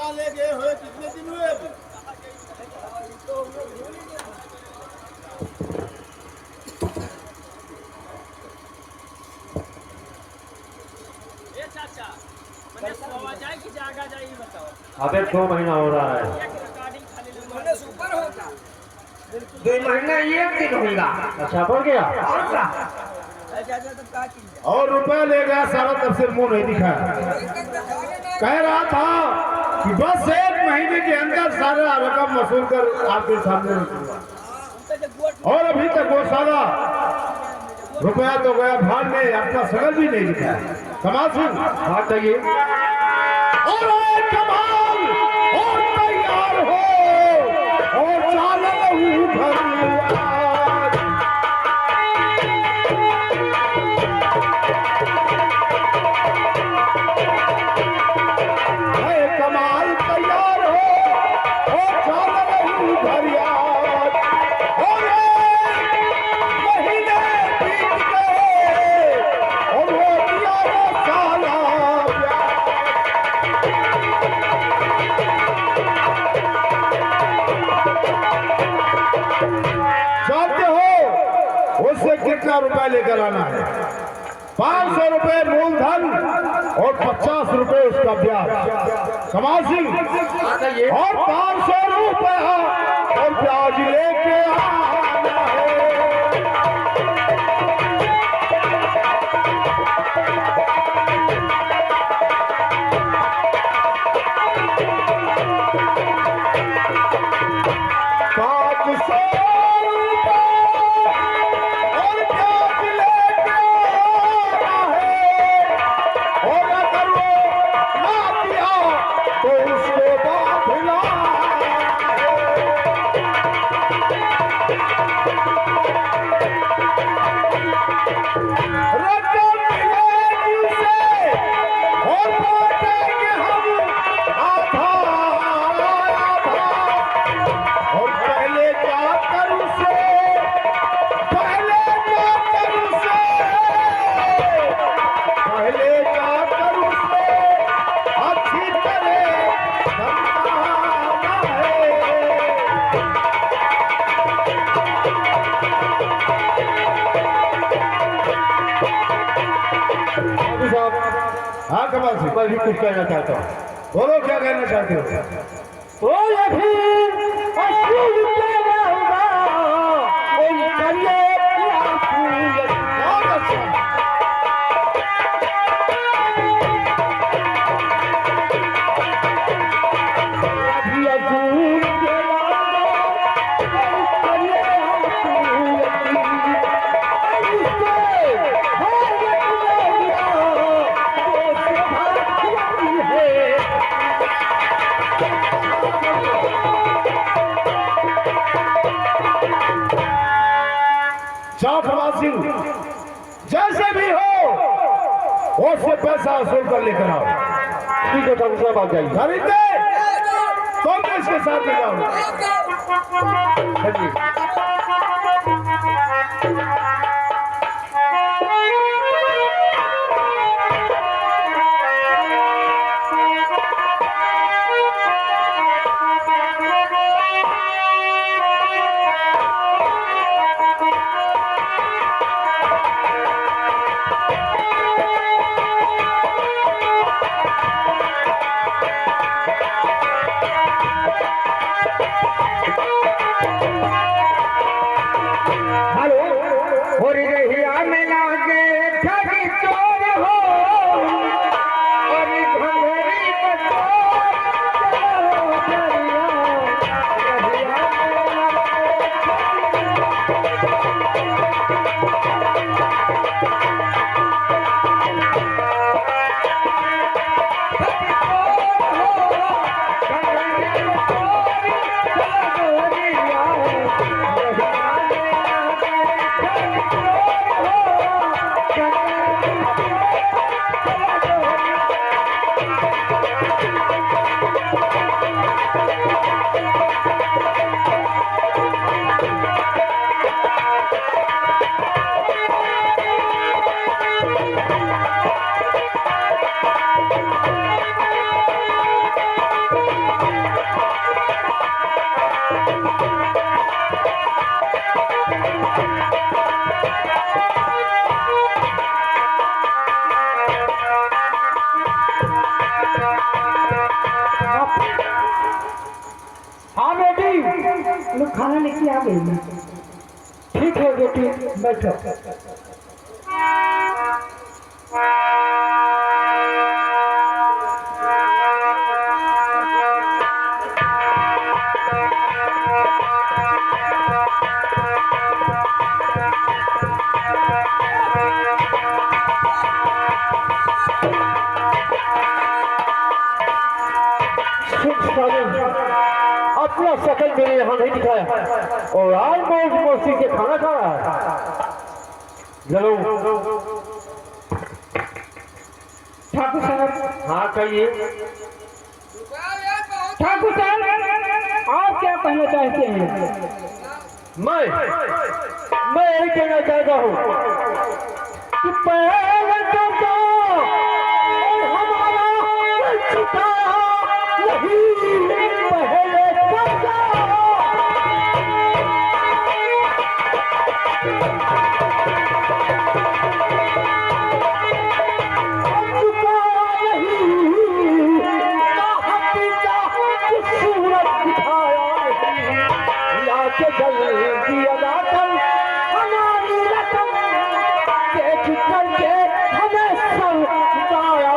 रुपया ले गए हुए कितने दिन हुए अभी? अबे 2 महीना हो रहा है। 2 महीना 1 दिन होगा। अच्छा बढ़ गया। और रुपया ले गया सारा, तब से मुंह नहीं दिखाया। कह रहा था कि बस 1 महीने के अंदर सारा रकम वसूल कर आपके सामने रखूंगा, और अभी तक वो सारा रुपया तो गया भाड़ में, आपका शकल भी नहीं दिखाया। कमाल सिंह भाग जाइए और कमाल और तैयार हो और चालो घर कमाल तैयार हो और चालो घर याद। और महीने बीत गए और वो दिया साला जानते हो उससे कितना रुपया लेकर आना है? 500 रुपए मूलधन और 50 रुपए उसका ब्याज। कमाल सिंह और 500 रुपया और ब्याज लेके आना है। हाँ कमाल सिंह, मैं भी कुछ कहना चाहता हूँ। बोलो क्या कहना चाहते हो? तो अभी 80 रुपया होगा, कोई करिए बहुत अच्छा। कमाल सिंह जैसे भी हो वो से पैसा वसूल कर लेकर आओ। ठीक है ठाकुर साहब, आ जाइए। खरीदे तुम इसके साथ ले जाओ। से आ गई। ठीक है बेटी, बैठो। अपना शकल मेरे यहाँ नहीं दिखाया और आज मौज मस्ती से खाना खा रहा है। चलो ठाकुर साहब, हाँ कहिए। ठाकुर साहब, आप क्या कहना चाहते हैं? मैं यही कहना चाहता हूँ कि पहले तो हमारा छिपा यही पहले जल्दी अदा कर हमारी रकम के करके हमें समझाया।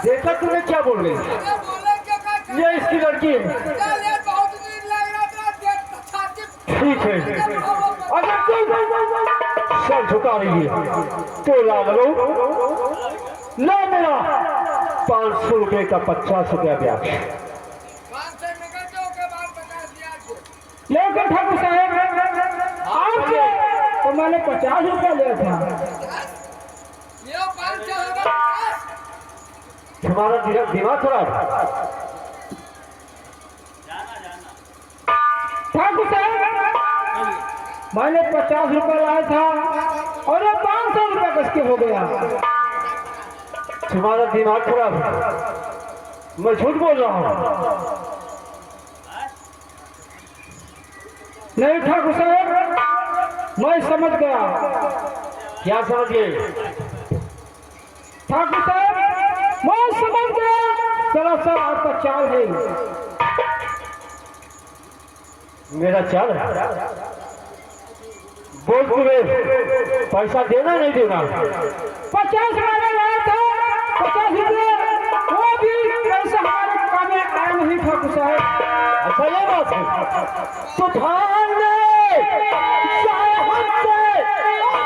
देखा तुम्हें क्या बोल रही है? ये इसकी लड़की है। ठीक है, अगर कोई सर झुका रही है तो ला लो, ला मेरा 500 रुपए का 50 रुपया ब्याज। लेकिन ठाकुर साहब, आपसे तो मैंने 50 रुपया लिया था। तुम्हारा दिमाग खराब। ठाकुर साहब, मैंने 50 रुपया लाया था और ये 500 रुपया किसके हो गया? तुम्हारा दिमाग खराब है, मैं झूठ बोल रहा हूँ। नहीं ठाकुर साहब, मैं समझ गया। क्या समझ गए? ठाकुर साहब, मैं समझ गया। चलो सर, आपका चाल है। मेरा चाल है? बोल तुम्हें पैसा देना नहीं देना? 50 मैंने लाया था, 50 रुपये, वो भी पैसा हमारे काम में आया नहीं ठाकुर साहब। अच्छा ये बात है, तो ध्यान दे, चाहे हमसे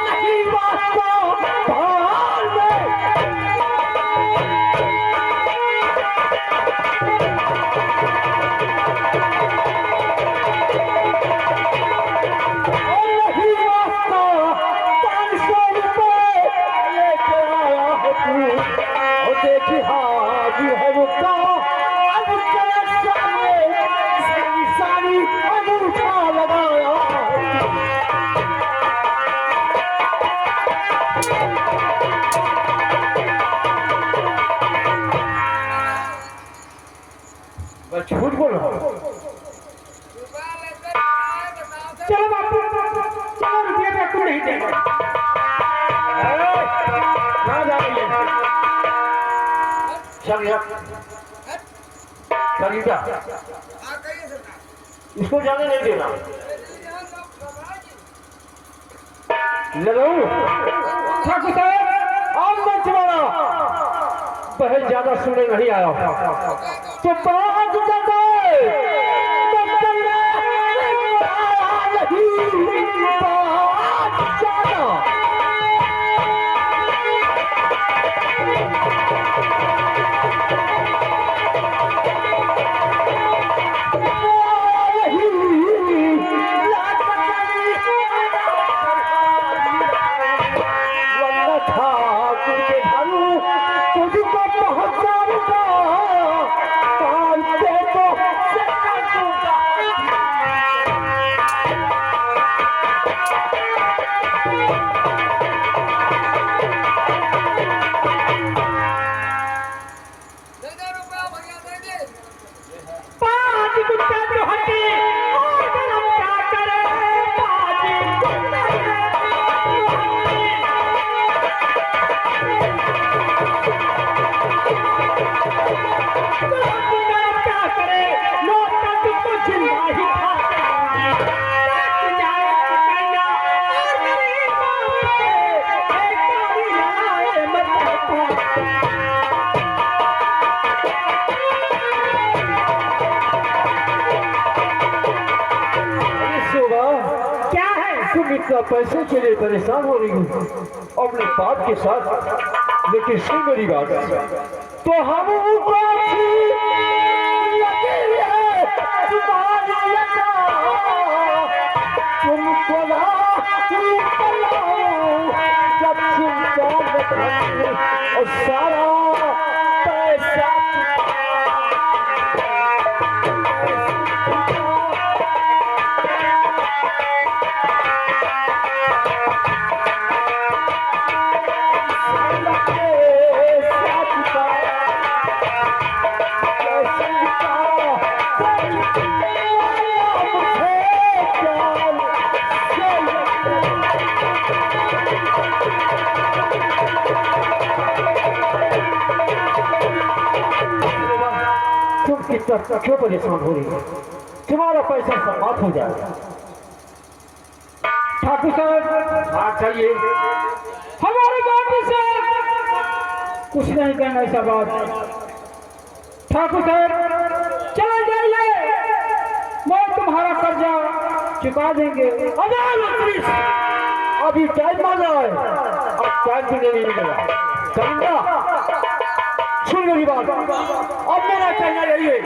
नहीं वास्ता, ध्यान दे। देखी हाजी है वो का अब सामने सारी अंगूठा लगाया। मैं झूठ बोल रहा हूँ। चलो बापू, चलो रुपये पे आपको नहीं देंगे। कहाँ जा रही है? चल यार, चल जा, इसको जाने नहीं देना। लड़ू ठाकुर साहब, अब मत मारा, बहुत ज्यादा सुनने नहीं आया तो बात कर पाँच गुट्टा जो हटे और हम क्या करें पाँच गुट्टा क्या करे लोग तुमको जिंदा ही खाते क्या है तुम इतना पैसे के लिए परेशान हो रही हो अपने बाप के साथ, लेकिन सुन मेरी बात, तो हम तुमको और सारा पैसा तुम कितना क्यों परेशान हो रही है? तुम्हारा पैसा समाप्त हो जाएगा। ठाकुर साहब हाँ चाहिए। हमारे बाबू से कुछ नहीं कहना ऐसा बात। ठाकुर साहब चले जाइए, मैं तुम्हारा कर्जा चुका देंगे। अभी टाइम आ रहा है, अब टाइम भी नहीं मिलेगा। करूंगा, सुन मेरी बात, अब मेरा कहना यही है,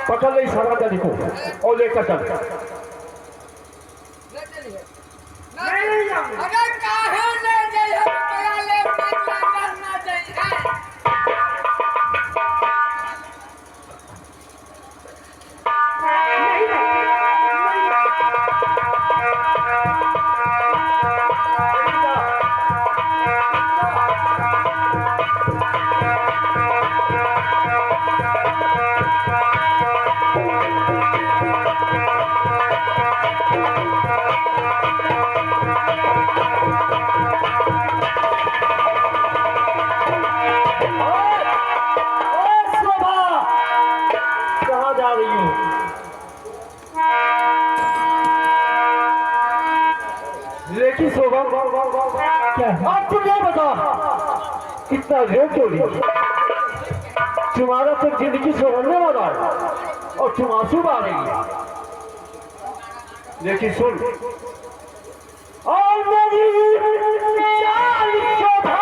पकड़ ले सारा गाड़ी को और लेकर चल। अगर काहे ले जाइए रुपया ले करना चाहिए। कहाँ जा रही हूँ? लेकिन शोभा क्या अब तुम ये बता, कितना रो क्यों लिया? तुम्हारा तो जिंदगी से होने वाला है और तुम आंसू बहा रही है। लेकिन सुन, और मेरी जान शोभा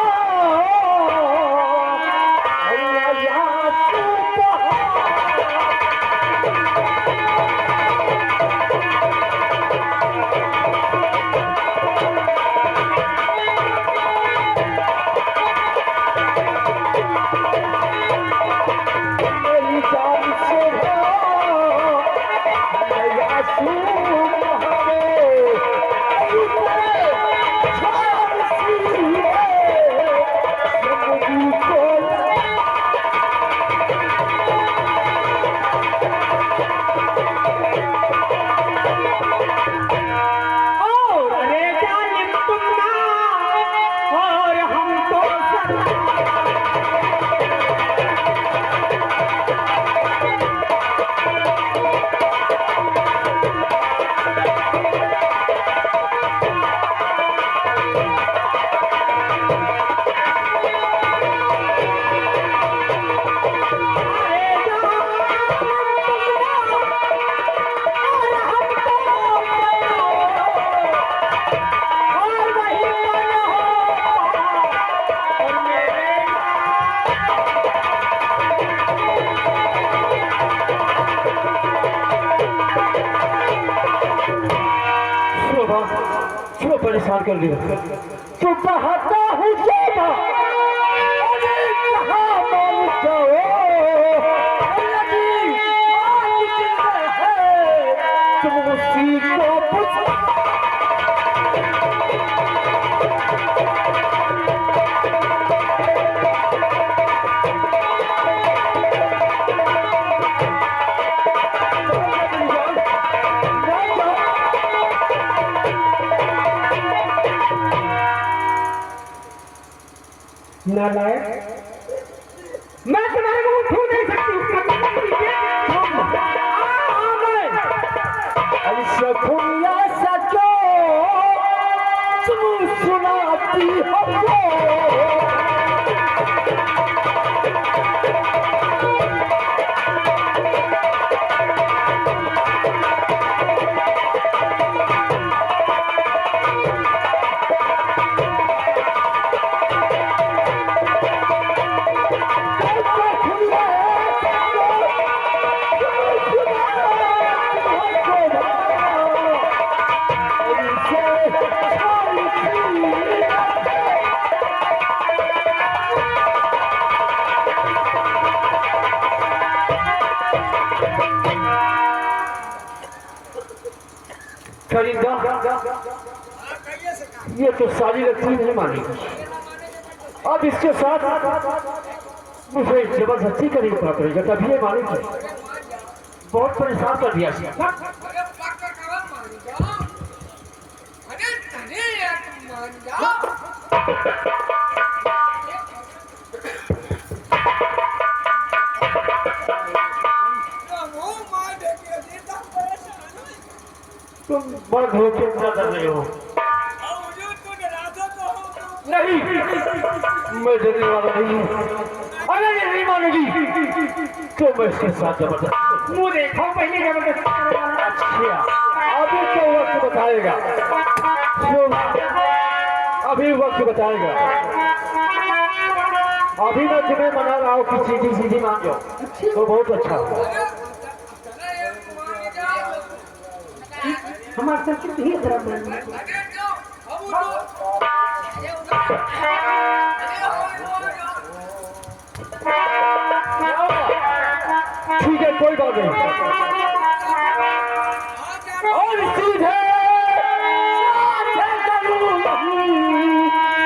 परेशान कर दिया। तो कहता हूँ जाना, अरे कहाँ मान जाओ, लगी आज जिंदा है तुम उसी को पूछ। नालायक, मैं तुम्हारे को छू नहीं सकती। खुनिया सचो तुम सुनाती हो। करिंदा, ये तो सारी रस्सी नहीं मानेगी। अब इसके साथ मुझे जबरदस्ती करनी पड़ा पड़ेगा तभी ये मानेगी। बहुत परेशान कर दिया। अरे पाकर कहाँ मान जाओ, अरे तने एक मान जाओ। तुम मर्द हो क्यों क्या कर रहे हो? नहीं, मैं डरने वाला नहीं हूँ। अगर ये नहीं मानेगी तो मैं इसके साथ जबरदस्त। मुँह देखो पहले जबरदस्त। अच्छा, अभी तो वक्त बताएगा, अभी वक्त बताएगा। अभी मैं तुम्हें मना रहा हूँ कि सीधी सीधी मान जाओ तो बहुत अच्छा होगा। हमारे संस्कृति ही खराब है। ठीक है, कोई बात नहीं। और सीधे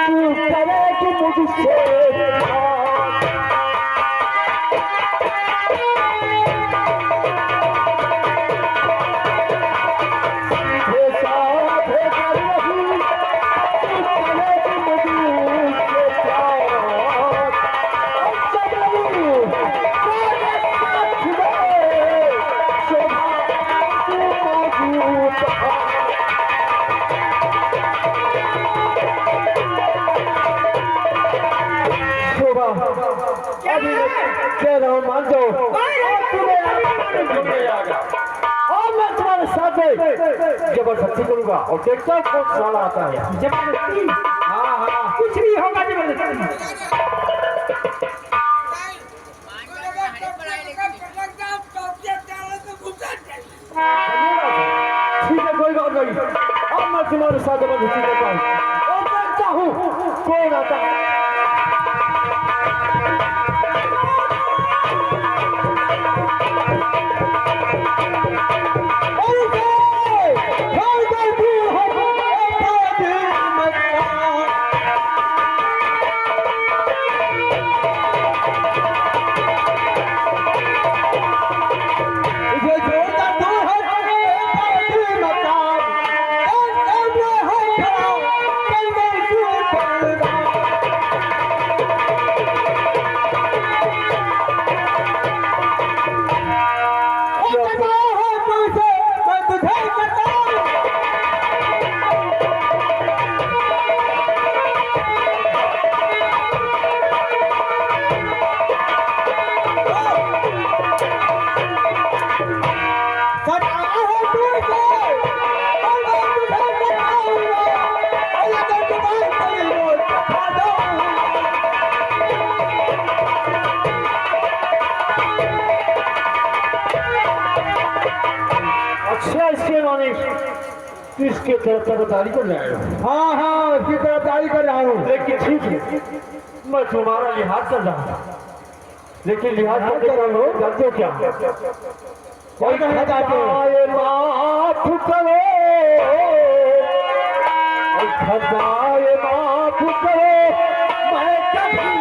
तू करेगी मुझसे कह रहा हूँ मान जाओ। और मैं तुम्हारे साथ जबरदस्ती करूंगा और देखता हूँ कौन साला आता है। जबरदस्ती? हाँ हाँ, कुछ भी होगा जबरदस्ती। ठीक है, कोई बात नहीं। अब मैं तुम्हारे साथ जबरदस्ती करता हूँ और देखता हूँ कौन आता है। किसके तरफदारी कर रहा है? हाँ हाँ उसकी तरफदारी कर रहा हूँ। लेकिन ठीक है, मैं तुम्हारा लिहाज कर रहा हूँ, लेकिन लिहाज करके कर लो, जानते हो क्या? कोई कहना चाहते हो? माफ करो, खजाए माफ करो, मैं कभी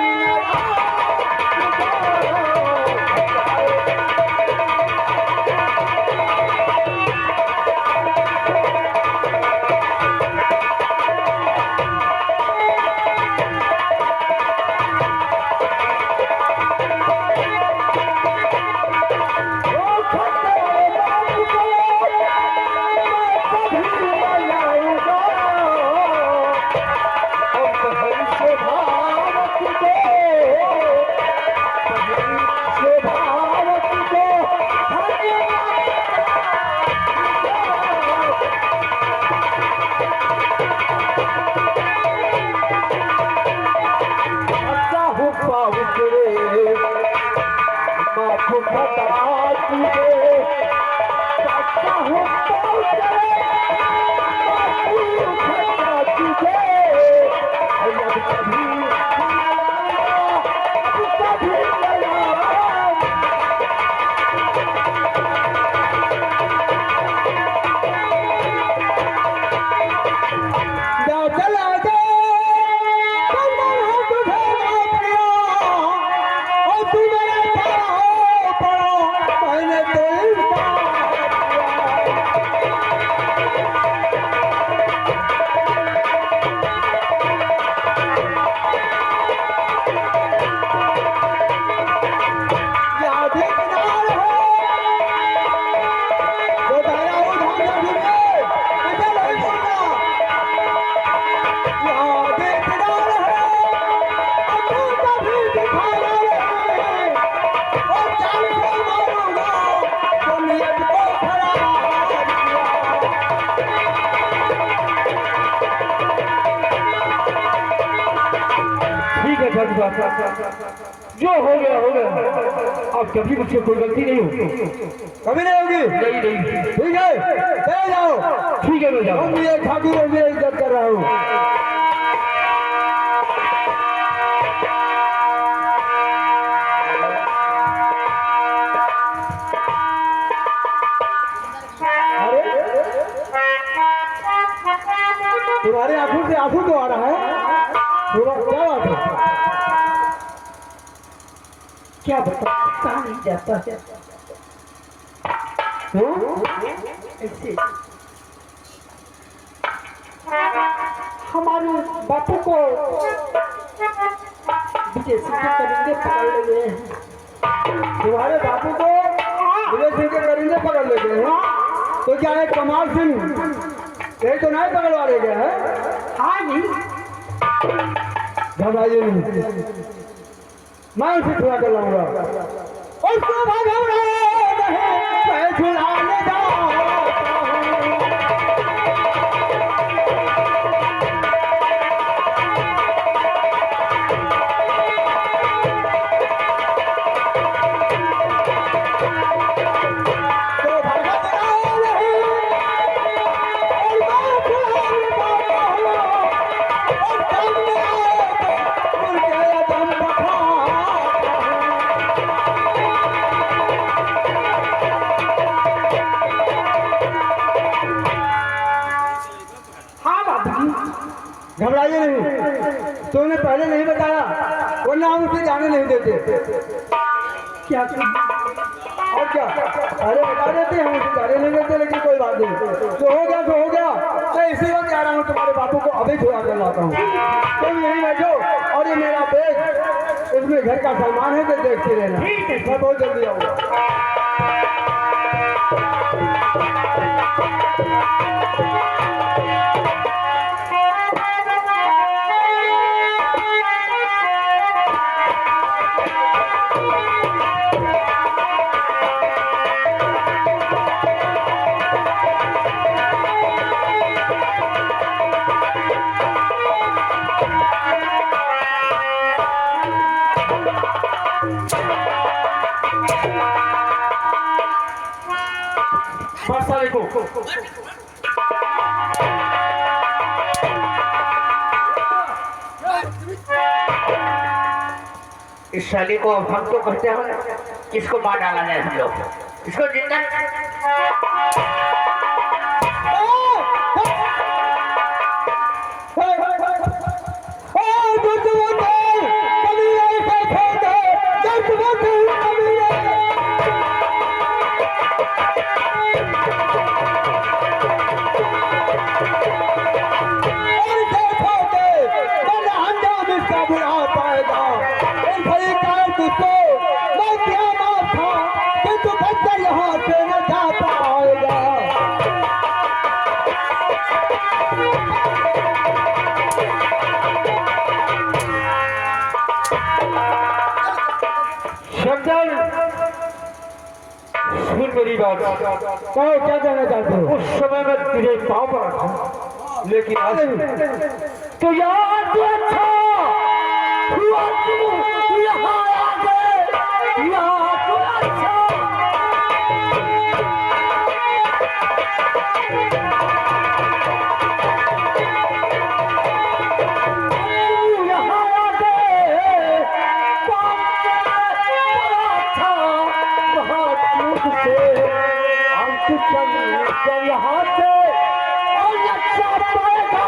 जो हो गया हो गया, अब कभी मुझसे कोई गलती नहीं होगी, कभी नहीं होगी। नहीं नहीं, ठीक है चले जाओ। ठीक है मैं जाऊँ। हम ये ठाकुर और मेरी इज्जत कर रहा हूँ। तुम्हारे आंखों से आंसू तो आ रहा है, क्या बात है? क्या बता नहीं जाता है ऐसे। हमारे बापू को विजय सिंह के करेंगे पकड़ ले गए हैं। तुम्हारे बापू को विजय सिंह के करेंगे पकड़ ले गए हैं, तो क्या है कमाल सिंह यही तो नहीं पकड़वा ले गया है? हाँ नहीं, घबराइए नहीं, मैं उसे छुड़ा कर लाऊंगा। उसको भगाऊंगा, मैं छुड़ाने जाता हूं। घबराइए नहीं, तुमने पहले नहीं बताया वरना हम उसे जाने नहीं देते। क्या और क्या, पहले बता देते हम उसे जाने नहीं देते, लेकिन कोई बात नहीं, जो हो गया तो हो गया। मैं इसी वक्त जा रहा हूँ, तुम्हारे बापू को अभी छुड़ा कर लाता हूँ। तुम यहीं बैठो और ये मेरा बैग, इसमें घर का सामान है, तो देखते रहना। ठीक है, मैं बहुत जल्दी आऊँगा। इस साली को हम तो कहते हैं इसको मार डाला जाए हम लोग, इसको जिंदा सुन मेरी बात, कहो क्या कहना चाहते हो? उस समय मैं तेरे पाँव पर रखा, लेकिन आज तो यार तो अच्छा हुआ तू यहाँ आ गए, यहाँ तो अच्छा यहाँ से और अच्छा पाएगा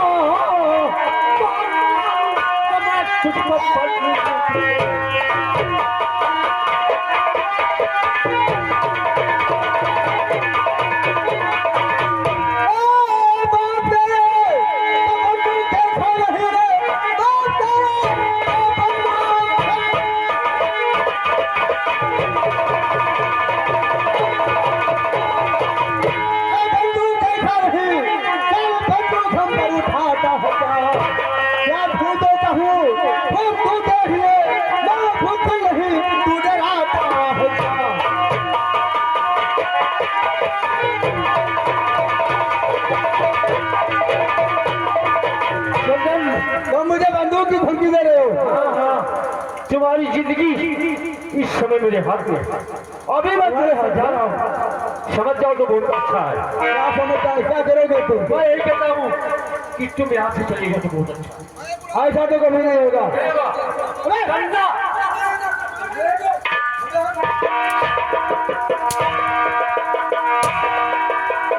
मुझे बंदूक की धमकी दे रहे हो? तुम्हारी जिंदगी इस समय मेरे हाथ में है। अभी मैं तेरे हाथ जा रहा हूँ, समझ जाओ तो बहुत अच्छा है। क्या समझता है? क्या करोगे तुम? मैं यही कहता हूँ कि तुम यहाँ से चलेगा तो बहुत अच्छा। ऐसा तो कभी नहीं होगा।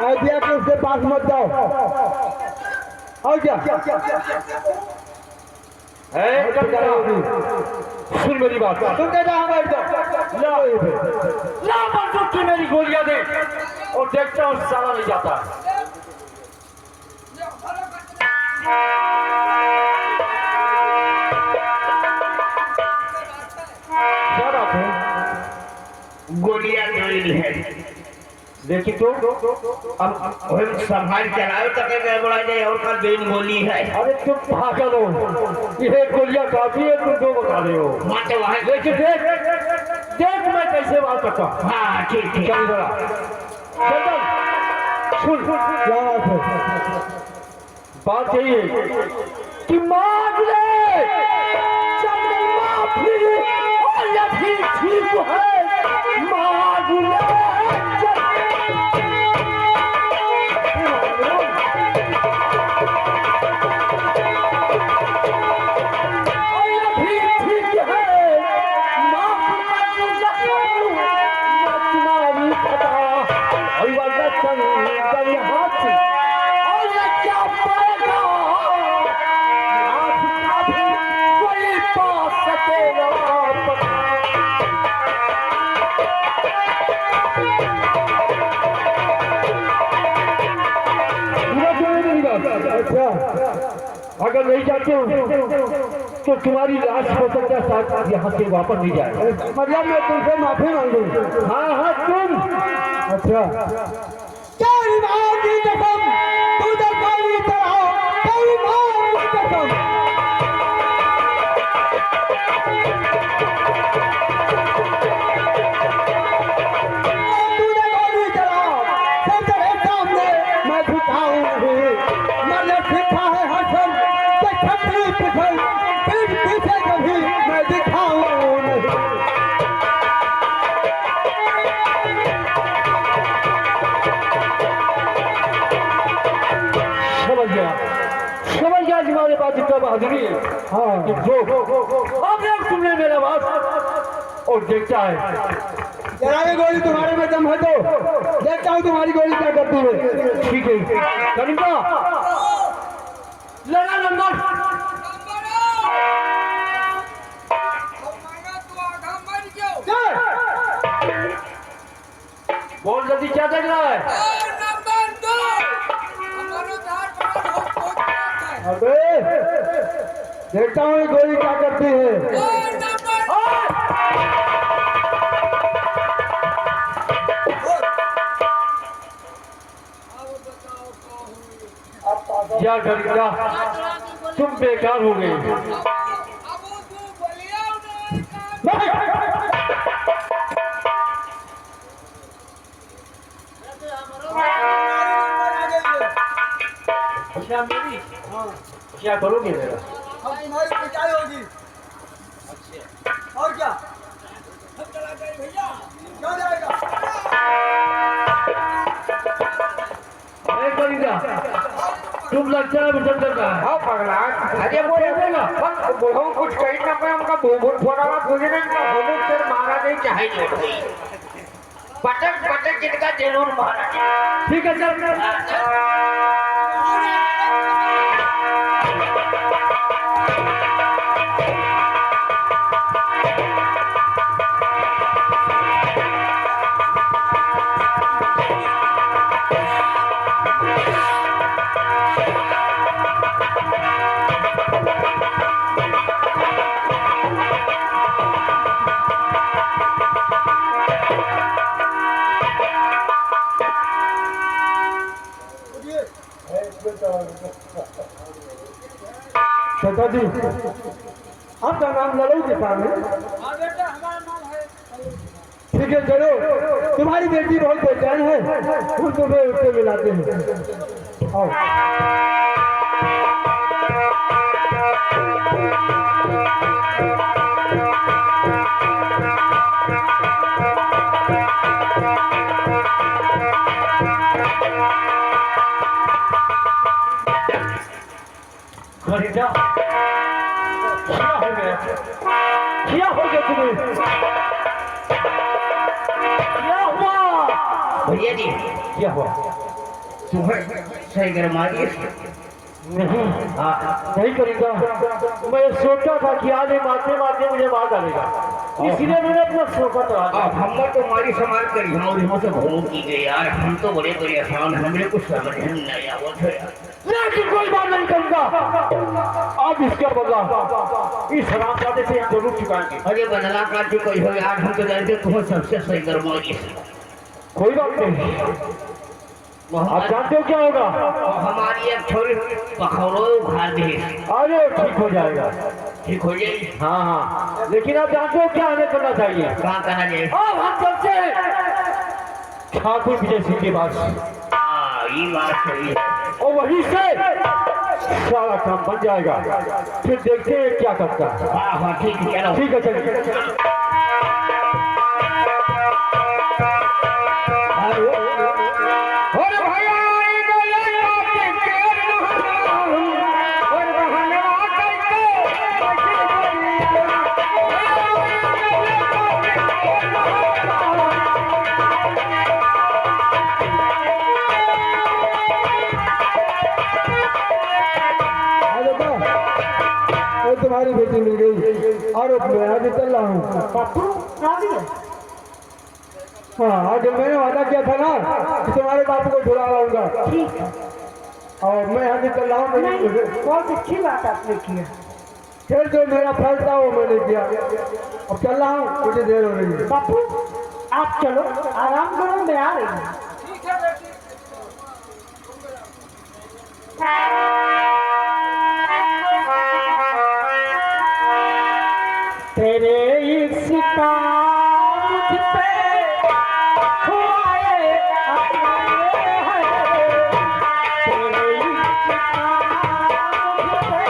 आइडिया के उसके पास मत जाओ। और क्या? सुन मेरी बात, तुम कहते हमारे ला बंदूक की मेरी गोलियां दे और देखता हूँ सारा नहीं जाता है। क्या बात है? गोलियां ड्रिल है, देखी तो अब संभाल चलाओ तक गड़बड़ा जाए और का दिन गोली है। अरे तुम भागा लो, ये गोलियां काफी है, तुम दो बता रहे हो। मत वहाँ लेकिन देख देख मैं कैसे बात करता हूँ। हाँ ठीक है। चल जरा सुन, क्या बात है? बात यही है कि मांग ले चल माफी और ये भी ठीक है, मांग ले अगर नहीं जाते हो तो तुम्हारी लाश हो सकता है साथ यहाँ से वापस नहीं जाए। मतलब मैं तुमसे माफी मांगू? हाँ हाँ तुम। अच्छा तेरी माँ की कसम, तू तो कोई तरह तेरी माँ की कसम। तूने गोली चला सब तेरे सामने, मैं झुकाऊं नहीं। मैंने सीखा है हसन के छतरी पिछल, पीठ पीछे कभी मैं दिखाऊं नहीं। समझ गया तुम्हारे पास जितना आदमी है हाँ कि जो अब एक तुमने मेरा बात और देखता है जरा ये गोली तुम्हारे में दम है तो देखता हूँ तुम्हारी गोली क्या करती है। ठीक है कनिका लगा नंबर बोल जल्दी क्या देख रहा है अबे देखता हूँ ये गोली क्या करती है। क्या कनिका तुम बेकार हो गए क्या मेरी क्या करोगे मेरा अब तुम्हारी पिटाई होगी। और क्या क्या जाएगा। नहीं करेगा तुम लगता है मुझे कर रहा है हाँ पगला अरे बोले बोलो कुछ कहीं ना मैं उनका भूल फोड़ा हुआ मुझे ना बोलो फिर मारा नहीं चाहे नहीं भाई पटक पटक जिनका जरूर मारा ठीक है चल चाचा जी आपका नाम लड़ो किसान है। ठीक है चलो तुम्हारी बेटी बहुत बेचैन है हम तुम्हें उससे मिलाते हैं। आओ खरीदा क्या हो गया तुम्हें क्या हुआ भैया जी क्या हुआ तुम्हें सही कर मारिए नहीं हाँ नहीं करेगा मैं सोचा था कि आज ये मारते मारते मुझे मार डालेगा इसलिए मैंने अपना सोचा था अब हम तो हमारी समाज करी हम हमसे भूल की गए यार हम तो बड़े बड़े आसान हमें कुछ समझ नहीं आया वो तो यार लेकिन कोई बात नहीं करूंगा अब इसका बदला इस हरामजादे से हम जरूर चुकाएंगे अरे बदला काटी कोई हो यार हम तो जानते तुम्हें सबसे सही कर मारिए कोई बात नहीं आप जानते हो क्या होगा हमारी एक छोरी पखौड़ो उखाड़ दी अरे ठीक हो जाएगा ठीक हो जाएगी हाँ हाँ लेकिन आप जानते हो क्या हमें करना चाहिए कहाँ करना चाहिए अब हम चलते हैं ठाकुर विजय सिंह के पास हाँ ये बात सही है और वहीं से सारा काम बन जाएगा फिर देखते हैं क्या करता है हाँ हाँ ठीक है चलो ठीक है चलिए तुम्हारी बेटी मिल गई और मैं आगे चल रहा हूँ। हाँ आज मैंने वादा किया था ना कि तुम्हारे बाप को छुड़ा लाऊंगा और मैं आगे चल रहा हूँ। बहुत अच्छी बात आपने किया। फिर जो मेरा फर्ज था वो मैंने किया। अब चल रहा हूँ मुझे देर हो रही है। बापू आप चलो आराम करो मैं आ रही हूँ। तेरे इश्क़ मुझ पे हुआए अपने हैं। तेरे इश्क़ मुझ पे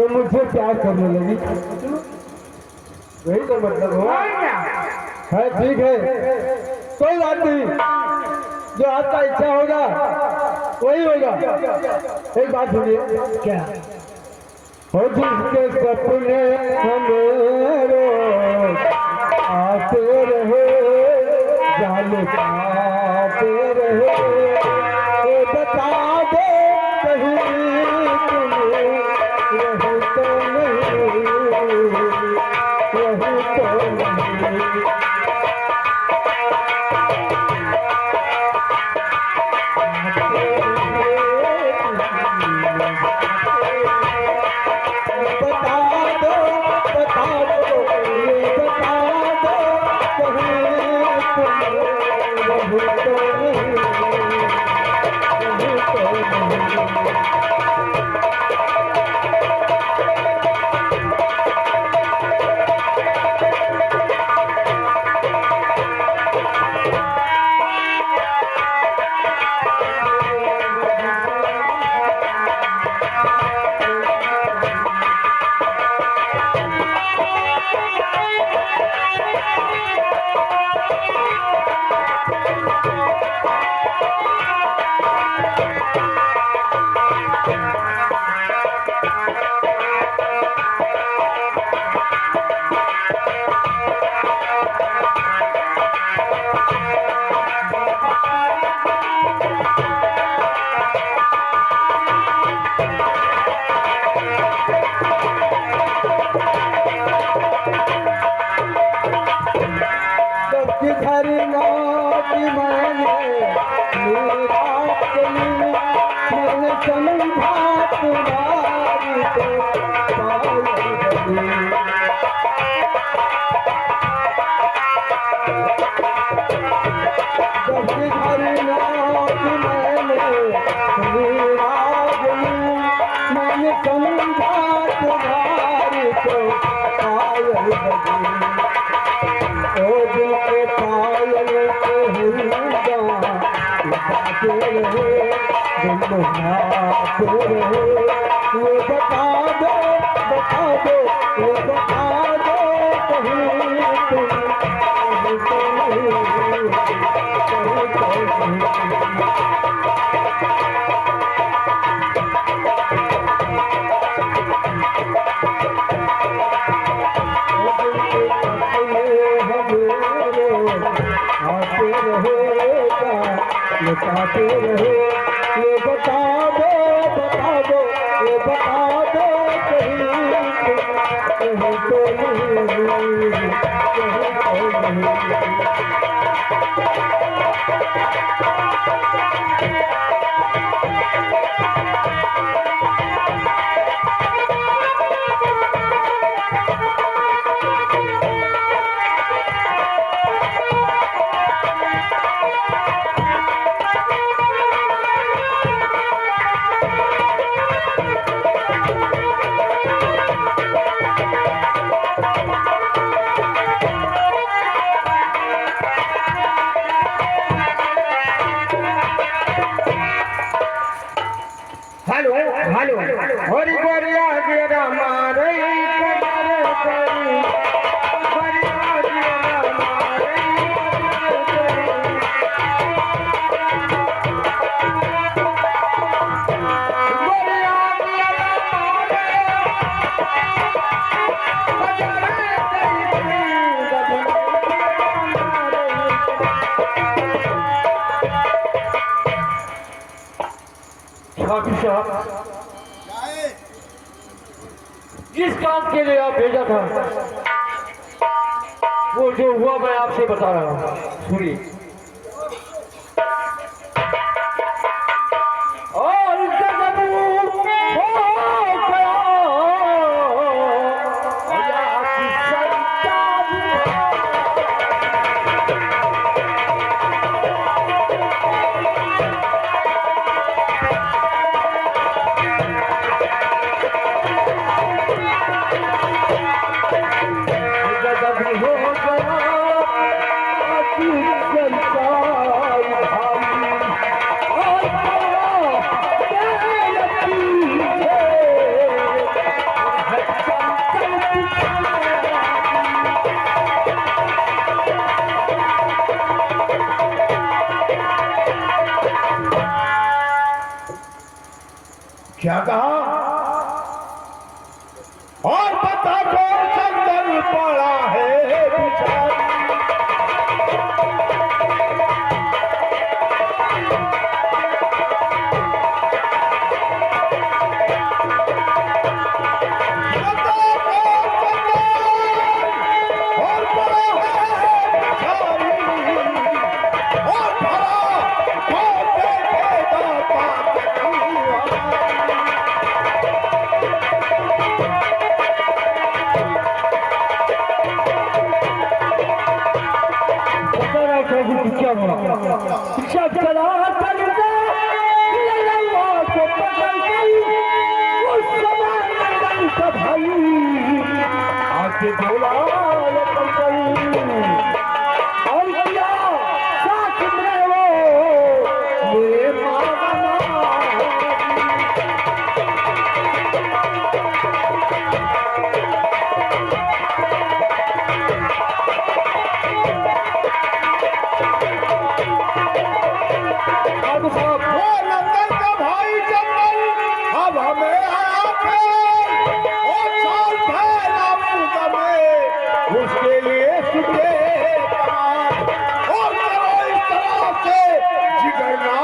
तो मुझसे प्यार करने लगी। वही तो मतलब हुआ है। ठीक है, कोई बात नहीं, जो आपका इच्छा होगा वही होगा। एक बात सुनिए। क्या? हो जिसके सपने हमें आते रहे, जाल पाते रहे, ये बता दो कहीं तुम रहो तो नहीं, रहो तो नहीं। लुटाते रहे, ये बता दो, ये बता दो कहीं तो नहीं, कहीं तो नहीं। हेलो हेलो हरि गोरिया गेरा मारे कदर करी गोरिया गेरा मारे कदर करी गोरिया गेरा छात्र साहब, जिस काम के लिए आप भेजा था वो जो हुआ मैं आपसे बता रहा हूँ, सुनिए। और जब हो गया या किसी हो गया माता को चंदन पड़ा है बिछाई। आके बोला और क्या साथ में वो मेरे वो नंदन का भाई चंदन अब हमें आया थे और साल पहला पूजा में उसके लिए सुखे कमाल और करो इस तरह से जिगरना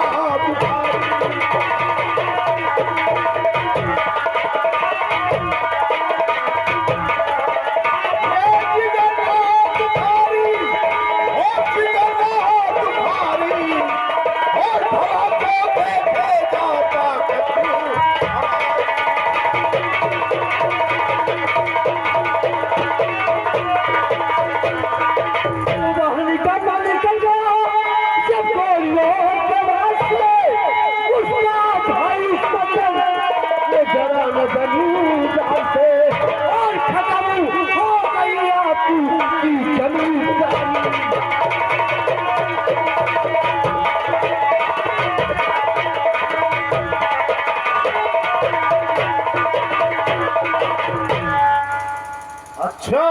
अच्छा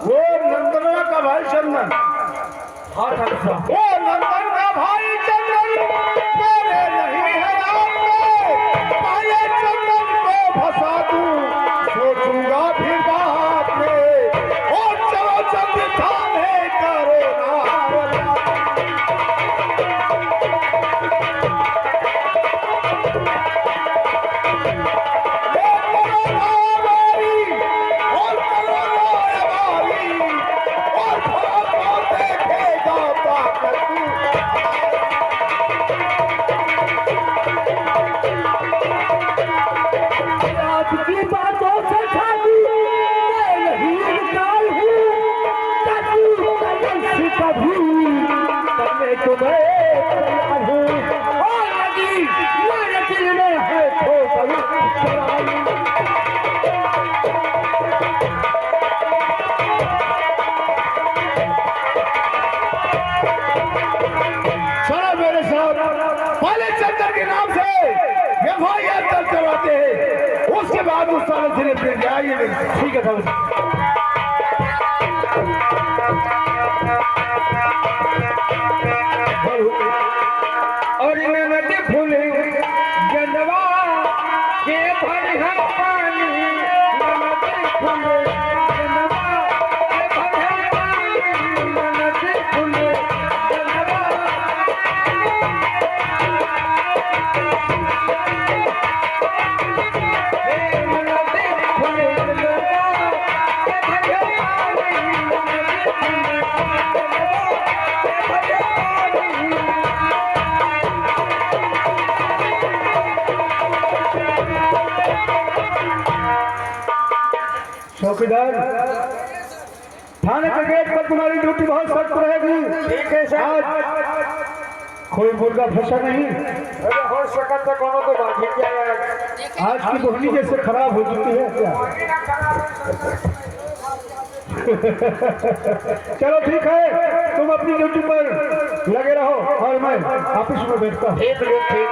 वो नंदना का भाई चंदन। हाँ ठाकुर साहब वो नंदन का भाई चंदन मेरे नहीं है आपके भाई चंदन को फंसा दूं सोचूंगा फिर बात में और चलो जल्दी थाने करो ना। आपकी बातों से खाली मैं नहीं निकाल हूँ कभी करने को मैं तैयार हूँ और लगी मेरे दिल में है तो कभी चलो मेरे साथ पहले चंदन के नाम से एफआईआर दर्ज करवाते हैं उसके बाद उस साल से फिर जाइए। ठीक है साहब और नदी फूल जनवा के भर हम पानी नदी फूल जनवा के भर हम पानी नदी फूल जनवा चौकीदार थाने के गेट पर तुम्हारी ड्यूटी बहुत सख्त रहेगी। ठीक है साहब। आज कोई मुर्गा फंसा नहीं। अरे हो सका तो कोनो को बांधी क्या आज की बोहनी जैसे खराब हो चुकी है क्या? चलो ठीक है तुम अपनी ड्यूटी पर लगे रहो और मैं ऑफिस में बैठता हूँ। ठीक लोग ठीक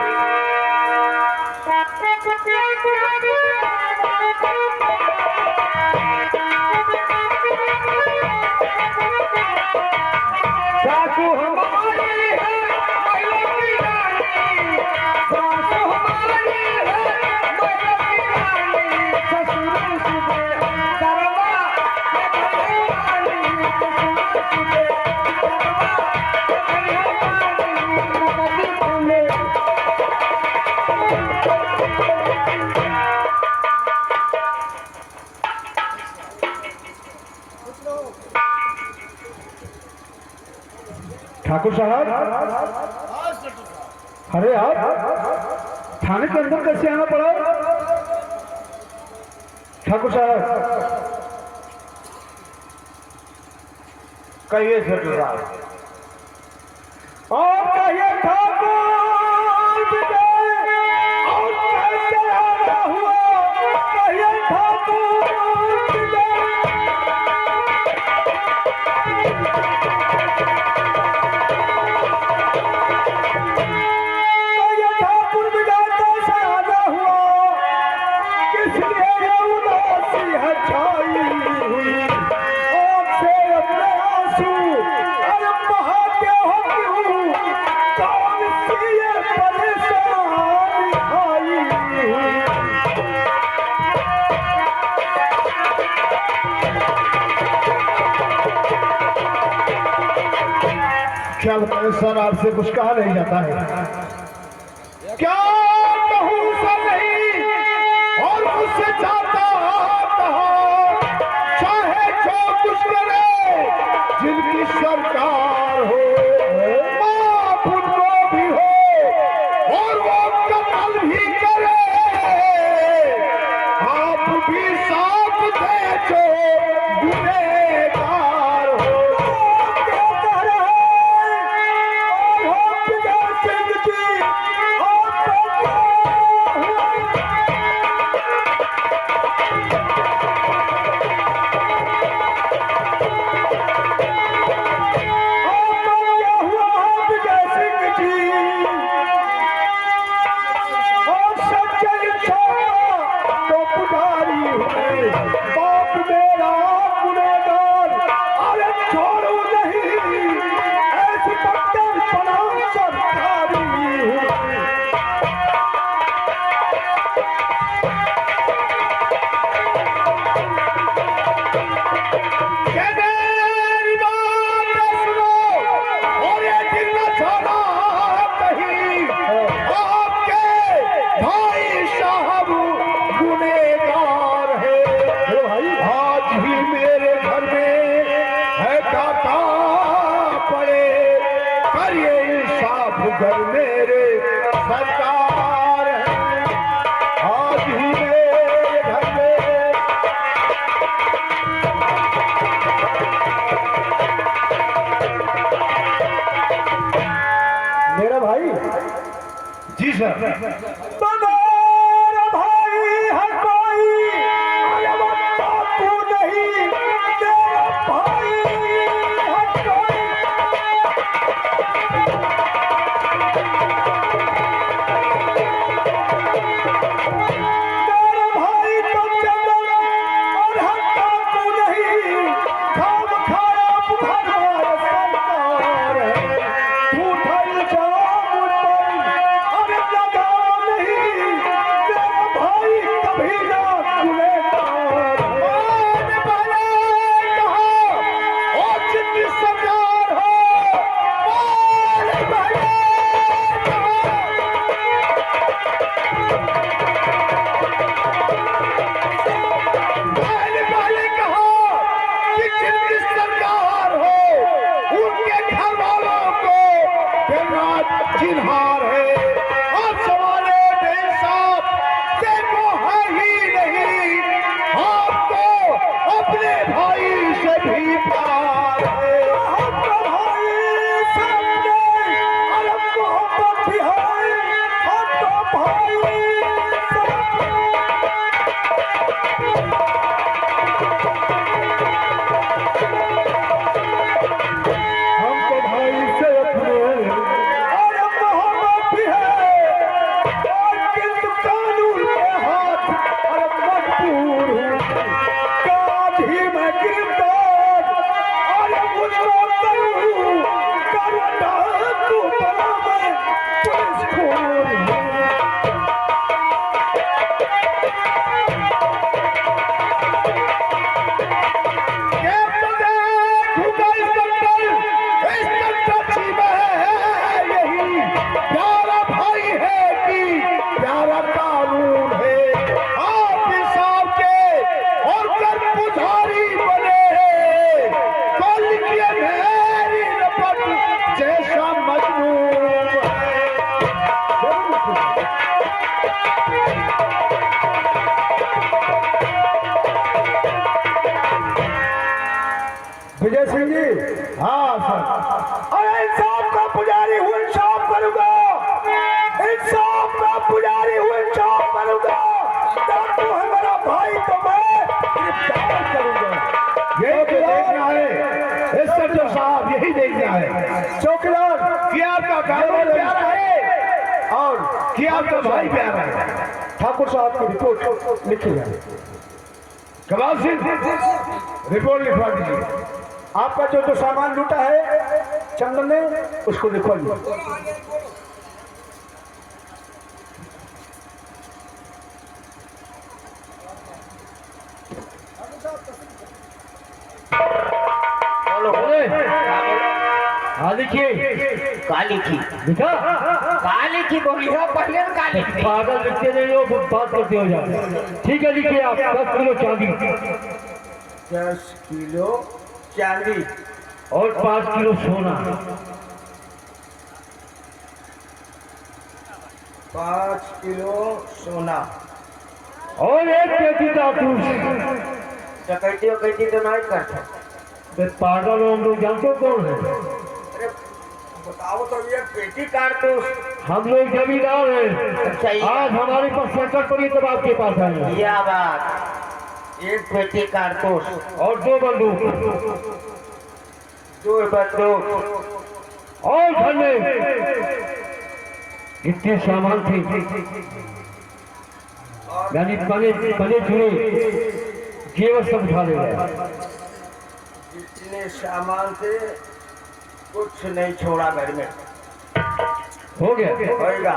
सासू हमारी है महिला की रानी सासू हमारी है महिला की रानी ससुर सुबह ठाकुर साहब, अरे आप थाने के अंदर कैसे आना पड़ा? ठाकुर साहब कहिए सेठ साहब। और कहिए ठाकुर विजय, और कैसे आना हुआ? कहिए ठाकुर विजय। क्या बताएं सर, आपसे कुछ कहा नहीं जाता है। क्या कहूँ सर नहीं, और मुझसे चाहता कहा, चाहे जो कुछ करे, जिनकी सरकार हो, माफ उनको भी हो, और वो कत्ल भी करे, आप भी साथ दे जो गुनहगार हो। घर मेरे सरकार है, आज ही मेरे घर में। मेरा भाई। जी सर। मेरा भाई है कोई, अरे वो बापू नहीं, मेरा भाई है कोई। सिंह जी। हाँ सर। अरे इंसाफ का पुजारी हूँ, इंसाफ करूंगा, इंसाफ का पुजारी हूँ, इंसाफ करूंगा। तू है मेरा भाई तो मैं गिरफ्तार करूंगा। यही तो देखना है इंस्पेक्टर साहब, यही देखना है चौकीदार कि आपका कानून प्यारा है और कि आपका भाई प्यारा है। ठाकुर साहब की रिपोर्ट लिखी है। कमाल सिंह रिपोर्ट लिखवा दीजिए। आपका जो जो सामान लूटा है चंदन ने, उसको लिखवाइए। हाँ लिखिए। काली की लिखा काली की बोलिए पहले न काली की। पागल लिखते नहीं हो, बात करते हो जाओ। ठीक है लिखिए आप 10 किलो चांदी 10 किलो चांदी और 5 किलो सोना 5 किलो सोना और 1 पेटी कारतूस। डकैती वकैती तो नहीं करता। बे पागल हो, हम लोग जानते हो कौन है? अरे बताओ तो ये पेटी कारतूस। हम लोग जमींदार अच्छा, हैं। ये- आज हमारे पास संकट पड़ी तब आपके पास आए हैं। यह बात, एक पेटी कारतूस और 2 बंदूक 2 बंदूक और घर में इतने सामान थे, यानी पने पने जुड़े जेवर सब उठा ले गए। इतने सामान से कुछ नहीं छोड़ा घर में। हो गया। होएगा।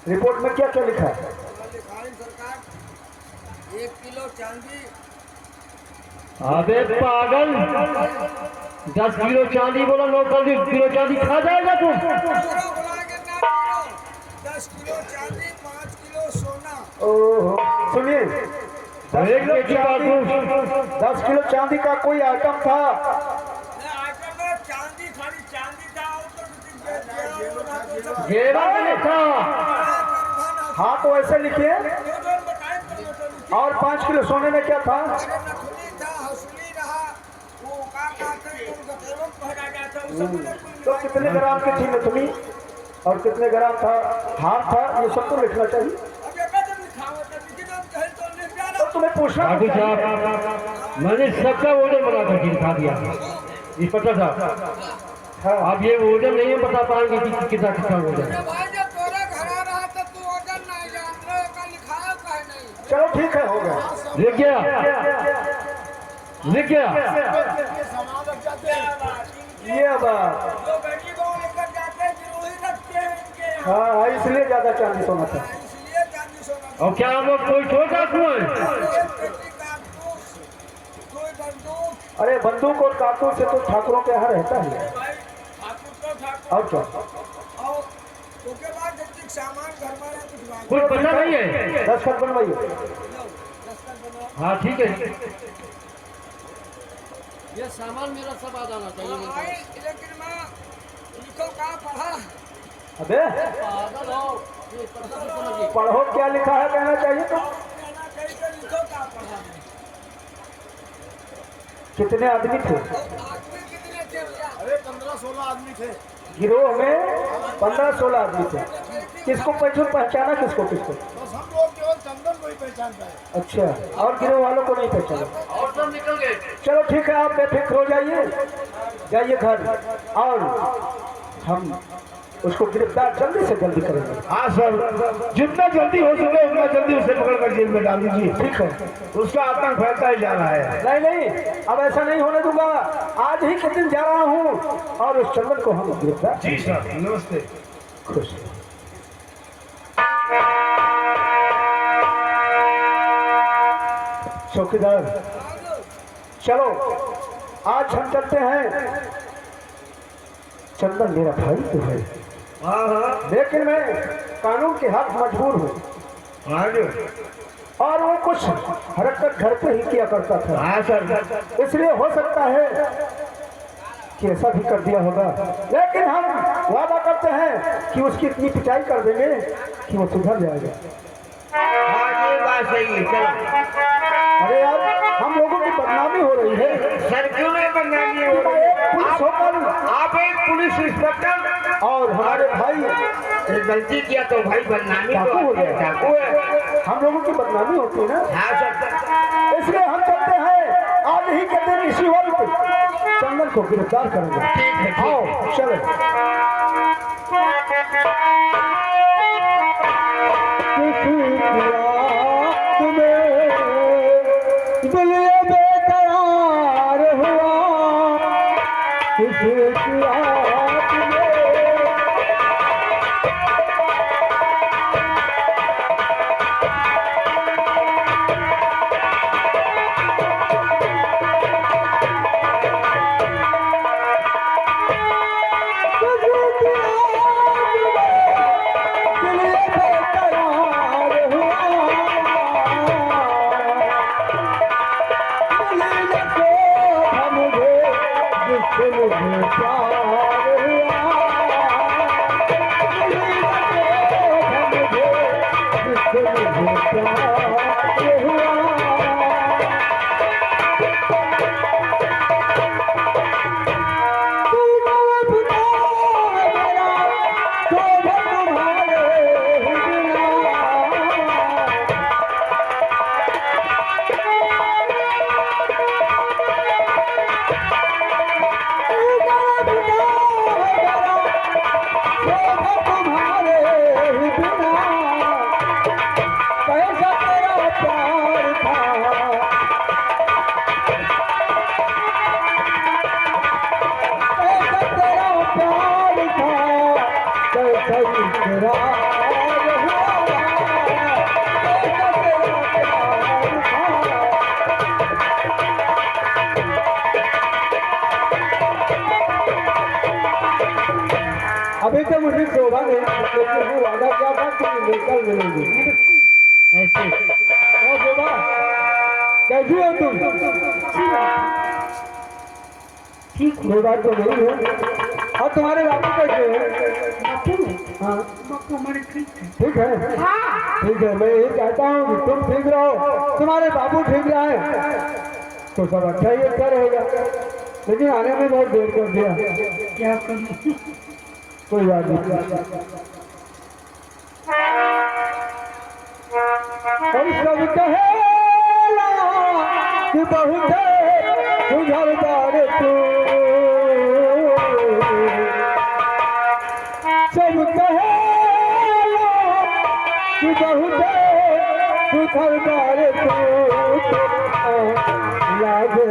रिपोर्ट में क्या क्या लिखा है? 1 किलो चांदी, अबे पागल, 10 किलो चांदी बोला, 9 किलो चांदी खा जाएगा तू? पूरा बुला के ना किलो, 10 किलो चांदी, 5 किलो सोना। ओहो, सुनिए, 1 पेटी कारतूस 10 किलो चांदी का कोई आइटम था? आइटम में चांदी, खाली चांदी था और तो जेवर में था। हाँ तो ऐसे लिखिए। और 5 किलो सोने में क्या था? तो कितने ग्राम की थी नथुनी और कितने ग्राम था हार था, ये सब तो लिखना चाहिए। तो तुम्हें पूछना ठाकुर साहब, मैंने सबका ऑर्डर बना करके दिखा दिया। इंस्पेक्टर साहब, हाँ, आप ये ऑर्डर नहीं है बता पाएंगे कि कितना कितना ऑर्डर है। भाई जब तोरे घर आ रहा था तू ऑर्डर नहीं जान रहे का लिखाया का नहीं। चलो ठीक है, हो गया। लिख गया, लिख गया। ये बात, जो बेटी को लेकर जाते हैं गिरोही रखते हैं इनके यहाँ। हाँ इसलिए ज्यादा चांदी सोना था। इसलिए चांदी सोना। और क्या हम लोग कोई छोटा क्यों है? एक पेटी कारतूस, 2 बंदूक। अरे बंदूक और कारतूस से तो ठाकुरों के यहाँ रहता ही है। भाई ठाकुर तो ठाकुर और क्या? और उसके बाद जब तक सामान घर में रहे कुछ बात कुछ पता नहीं है। 10 खत बनवाइए। दस्तखत बनवा। हाँ ठीक है। ये सामान मेरा सब आ जाना चाहिए। भाई लेकिन मैं लिखो का पढ़ा। अबे पागल हो, ये पता नहीं समझिए। पढ़ो क्या लिखा है कहना चाहिए। तो कहना चाहिए तो लिखो का पढ़ा। कितने आदमी थे आदमी कितने थे भैया? अरे 15-16 आदमी थे। गिरोह में? 15-16 आदमी थे। किसको पहचाना? किसको किसको? बस हम लोग केवल चंदन को ही पहचान पाए। अच्छा, और गिरोह वालों को नहीं पहचाना? और सब निकल गए। चलो ठीक है, आप बेफिक्र हो जाइए, जाइए घर और हम उसको गिरफ्तार जल्दी से जल्दी करेंगे। हाँ सर, जितना जल्दी हो सके उतना जल्दी उसे पकड़ कर जेल में डाल दीजिए। ठीक है। उसका आतंक फैलता ही जा रहा है। नहीं नहीं, अब ऐसा नहीं होने दूंगा। आज ही के दिन जा रहा हूँ और उस चंदन को हम गिरफ्तार। जी सर, नमस्ते। खुश। चौकीदार, चलो आज हम चलते हैं। चंदन मेरा भाई तो है, हाँ हाँ लेकिन मैं कानून के हाथ मजबूर हूँ हाँ जी। और वो कुछ हरकत घर पे ही किया करता था, हाँ सर। इसलिए हो सकता है कि ऐसा भी कर दिया होगा। लेकिन हम वादा करते हैं कि उसकी इतनी पिटाई कर देंगे कि वो सुधर जाएगा। हाँ ये बात सही है। चलो अरे यार, हम लोगों बदनामी हो रही है। आप एक पुलिस इंस्पेक्टर और हमारे भाई ये गलती किया तो भाई बदनामी तो डाकू हो होती है, गया। डाकू है। हम लोगों की बदनामी होती है ना, हाँ सर, इसलिए हम चलते हैं आज ही के दिन इसी वक्त चंदन को गिरफ्तार करेंगे। ठीक है, ठीक है। आओ चले। दिल बेकरार हुआ किसी की याद में। अभी तो मुझे शोभा नहीं, लेकिन वो वादा क्या था कि लेकर मिलेंगे। और शोभा कैसी हो तुम? ठीक, कोई बात तो नहीं है। और तुम्हारे बापू कैसे हैं? हाँ ठीक है, ठीक है। मैं यही कहता हूँ कि तुम ठीक रहो, तुम्हारे बाबू ठीक रहे तो सब अच्छा ही अच्छा रहेगा। लेकिन आने में बहुत देर कर दिया, क्या करूँ? कोई बात नहीं। और सब कहेला कि बहुत उझलदार तू, सब कहेला कि बहुत उझलदार तू, लागे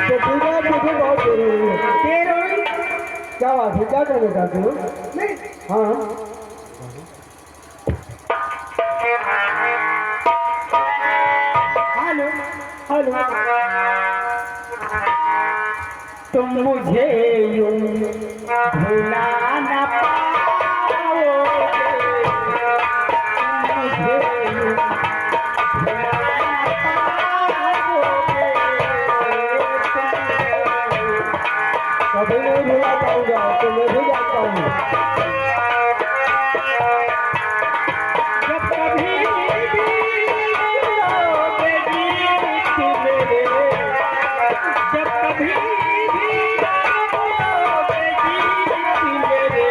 तो ठीक है, मुझे बहुत जरूरी है। क्या बात है, क्या कहना चाहते हो? नहीं, हाँ हेलो हेलो, तुम मुझे यूं भुला न पाओगे, तुम मुझे यूं भुला न पाओगे, कभी नहीं भुला पाऊंगा, तुम्हें भी जानता हूँ। जब कभी भी रोगे गीत मेरे, जब कभी भी रोगे गीत मेरे,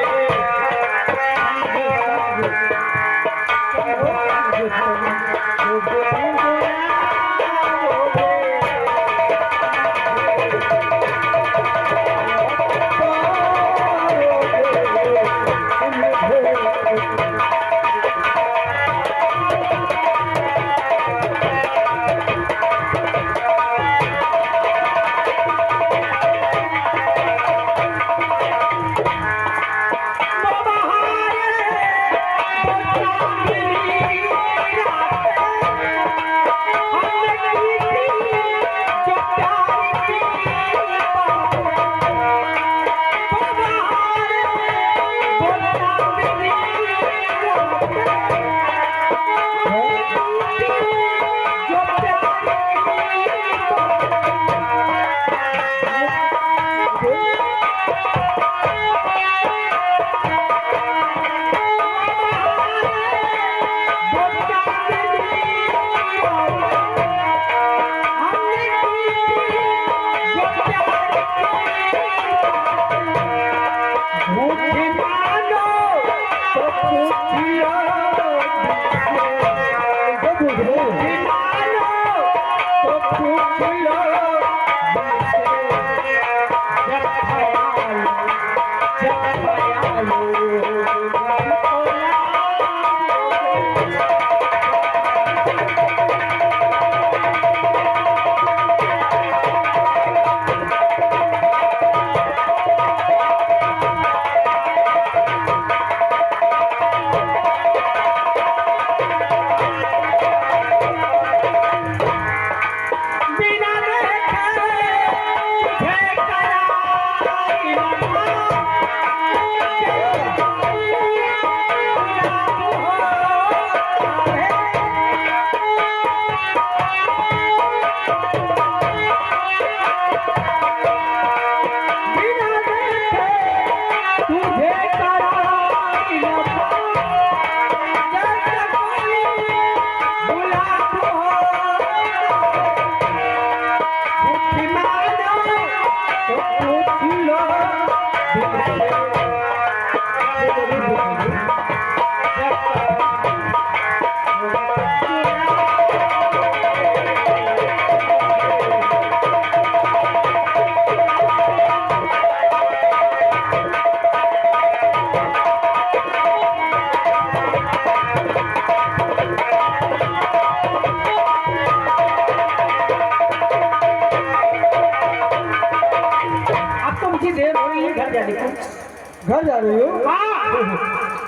घर जा रही हो?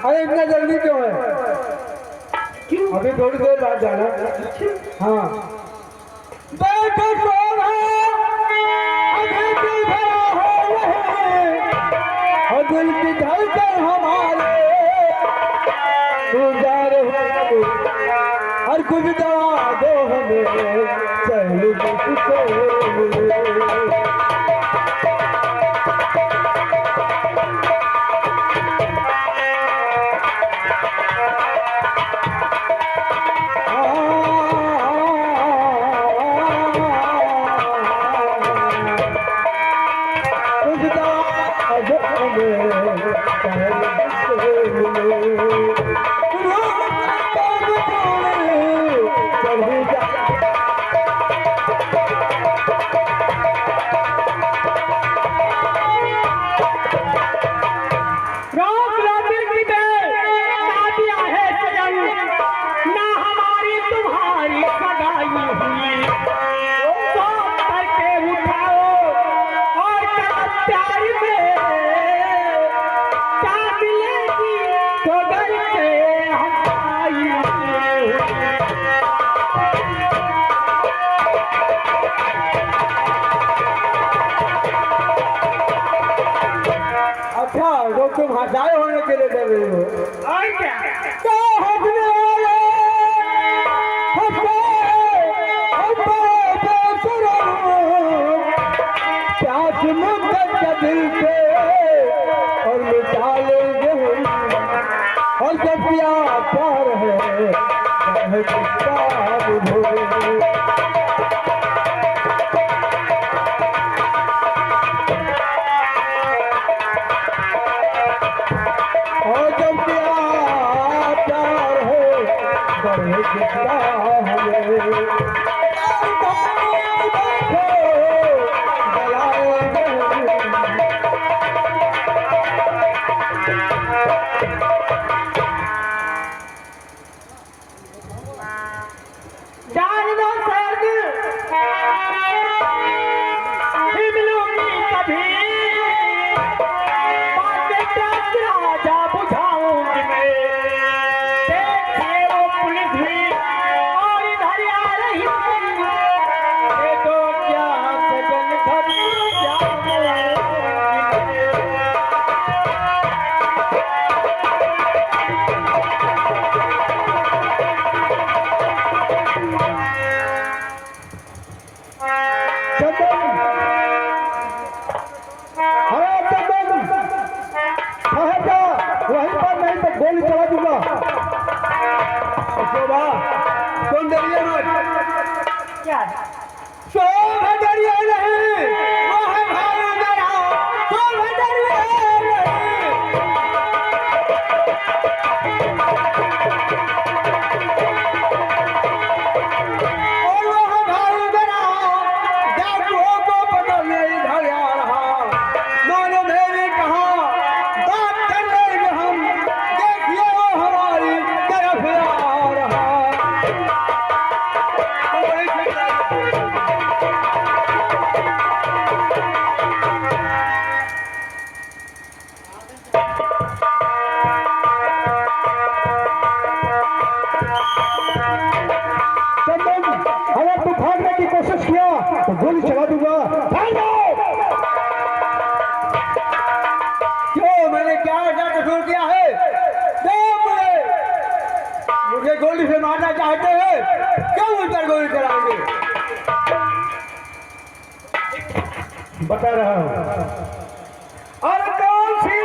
अरे इतना जल्दी क्यों है? क्यों? अभी थोड़ी देर बाद जाना। हाँ बैठो सोना, अभी दिल भरा हो रहे, और दिल की धड़कन हमारे गुजार हो, हर कुछ दवा दो हमें चल को। कर रही हो? और क्या तो हंसने वाले हंसते हंसते बेसुरों प्यास मुद्दत के दिल पे और मिटा लेंगे हम और जब प्यार है किसका बुझो और जब प्यार है बढ़े किसका हमें जान दो सर्द मिलूंगी कभी बातें क्या राजा बुझाऊंगी मैं देखे वो पुलिस भी और इधर आ रही ये तो क्या सजन घर जाऊंगी वहीं पर नहीं तो गोली चला दूंगा कौन डरिए मत क्या सो डरिए नहीं वो है भाई मेरा सो डरिए नहीं और वो है भाई मेरा डाकुओं को पकड़ने इधर आ रहा मैंने मेरी कहा बात कर लेंगे हम देखिए वो हमारी तरफ आ रहा चंदन अगर तू भागने की कोशिश किया तो गोली चला दूंगा भागो क्यों मैंने क्या ऐसा कसूर किया है मुझे गोली से मारना चाहते हैं क्यों उतर गोली चलाएंगे बता रहा हूँ। और कौन सी